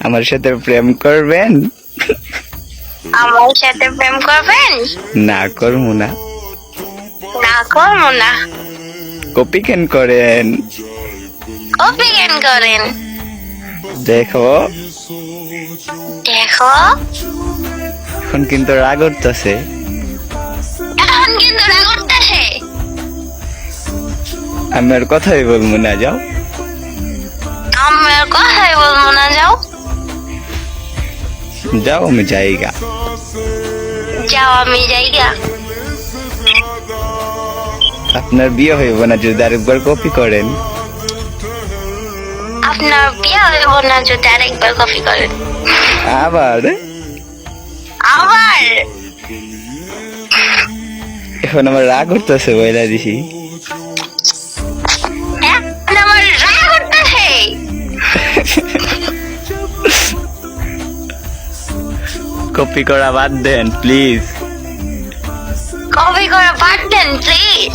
আমার সাথে প্রেম করবেন? আমার সাথে প্রেম করবেন? না করবো না। না করবো না। কপি কেন করেন? কপি কেন করেন? দেখো দেখো এখন কিন্তু রাগ উঠতেছে। এখন কিন্তু রাগ উঠতেছে। আমি আর কথাই বলবো না, যাও। আমার কথাই বলবো না, যাও। যাও, আমি যাইগা। যাও, আমি যাইগা। আপনার বিয়ে হইব না যদি আরেকবার কপি করেন। আপনার বিয়ে হইব না যদি আরেকবার কপি করেন। আবার আবার এখন আমার রাগ উঠতেছে, বইলা দিছি। এখন আমার রাগ উঠতেছে। কপি করা বাদ দেন প্লিজ। কপি করে বাদ দেন প্লিজ।